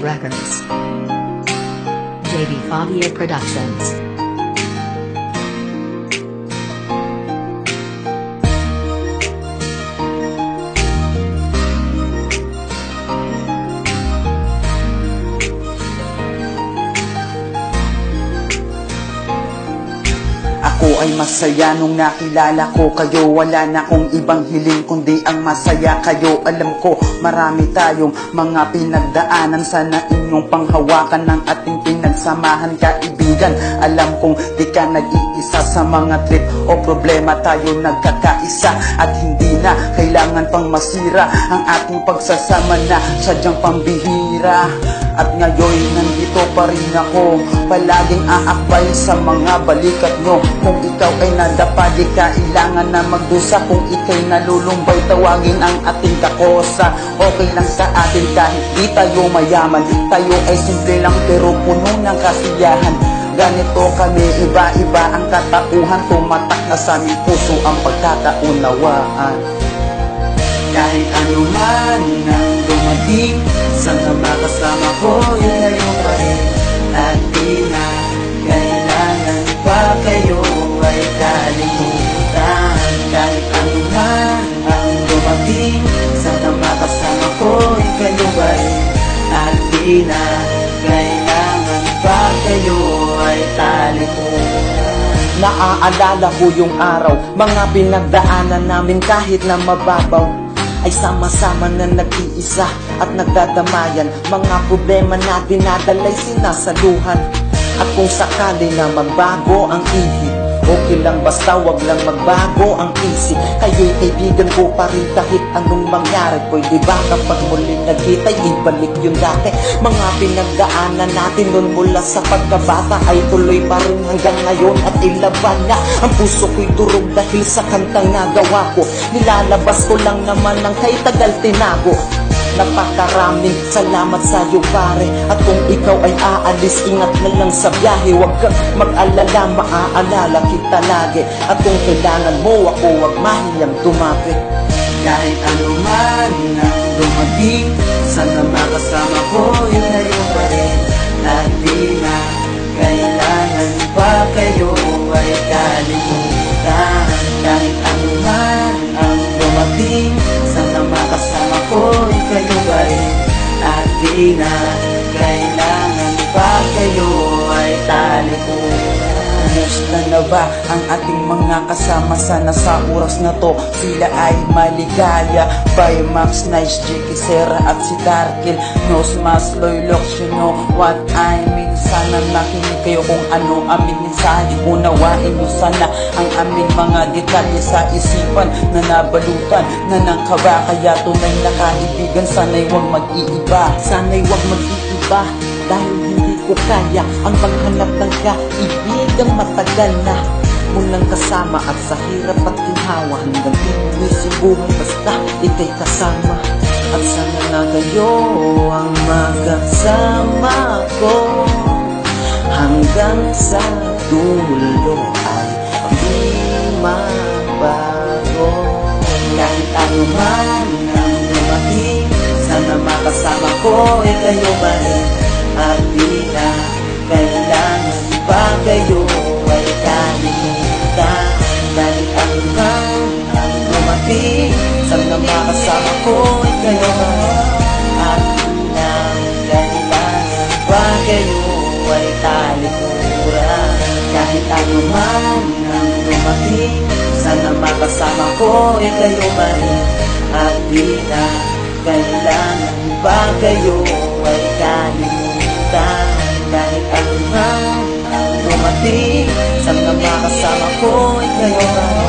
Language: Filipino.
Records. JB Fabia Productions. Ako ay masaya nung nakilala ko kayo. Wala na akong ibang hiling kundi ang masaya kayo. Alam ko marami tayong mga pinagdaanan. Sana inyong panghawakan ng ating pinagsamahan, kaibigan. Alam kong di ka nag-iisa sa mga trip o problema. Tayo nagkakaisa at hindi na kailangan pang masira ang ating pagsasama na sadyang pambihira. At ngayon nandito pa rin ako, palaging aakbay sa mga balikat nyo. Kung ikaw ay nadapa, di kailangan na magdusa. Kung ika'y nalulumbay, tawagin ang ating kakosa. Okay lang sa atin kahit di tayo mayaman. Tayo ay simple lang pero puno ng kasiyahan. Ganito kami, iba-iba ang katauhan. Tumatak na sa aming puso ang pagkakaunawaan. Kahit ano man ang dumating, sana makasama ko yun ngayon pa rin. At di na kailangan pa kayo ay kalimutan. Kahit ano man ang dumating, sana makasama ko yun kayo pa rin. At di na kailangan pa kayo ay kalimutan. Naaalala ko yung araw, mga pinagdaanan namin kahit na mababaw, ay sama-sama na nag-iisa at nagdadamayan. Mga problema na dinadalay sinasaluhan. At kung sakali na magbago ang ihip, okay lang basta wag lang magbago ang isip. Kayo'y kaibigan ko pa rin kahit anong mangyari. Pwede ba kapag muling nagkita ibalik yung dati? Mga pinagdaanan natin nun mula sa pagkabata ay tuloy pa rin hanggang ngayon. At ilaban nga ang puso ko'y durog dahil sa kantang nagawa ko. Nilalabas ko lang naman ang kay tagal tinago. Napakaraming salamat sa'yo pare. At kung ikaw ay aalis, ingat na lang sa biyahe. Huwag kang mag-alala, maaalala kita lagi. At kung kailangan mo ako, huwag mahiyang tumapit. Kahit ano man ang dumating, sana makasama ko yun ngayon pa rin. At di na kailangan pa kayo ay kalimutan. Kahit ano man ang dumating, sana makasama ko yun kayo ba rin. At di na kailangan pa kayo ay talikuran. Kumusta na ba ang ating mga kasama? Sana sa oras na to sila ay maligaya. By Max Nice, J.K. Serra at si Darkil Nosmas Loylox, you know what I mean. Sana nakinig kayo kung ano aming mensahe. Unawain nyo sana ang aming mga detalye sa isipan na nabalutan na ng kaba. Kaya tunay na kaibigan, sana'y huwag mag-iiba. Sana'y huwag mag-iiba dahil hindi ko kaya ang paghanap ng kaibigang matagal na munang kasama. At sa hirap at ginhawa hanggang tinuwis yung buhay basta ika'y kasama. At sana na kayo ang magkasama ko hanggang sa dulo ay di mabago. Kahit ano man ang dumating, sana makasama ko kayo ba rin. At di na kailangan pa kayo ay kalimutan. Kahit ano man ang dumating, sana makasama ko kayo ba rin. At di na kailangan pa kayo ay talikuran. Kahit ano man ang dumating, sana makasama ko kayo ba rin. At di na kailangan pa kayo ay kalimutan. Kahit ano man ang dumating, sana makasama ko kayo ba rin.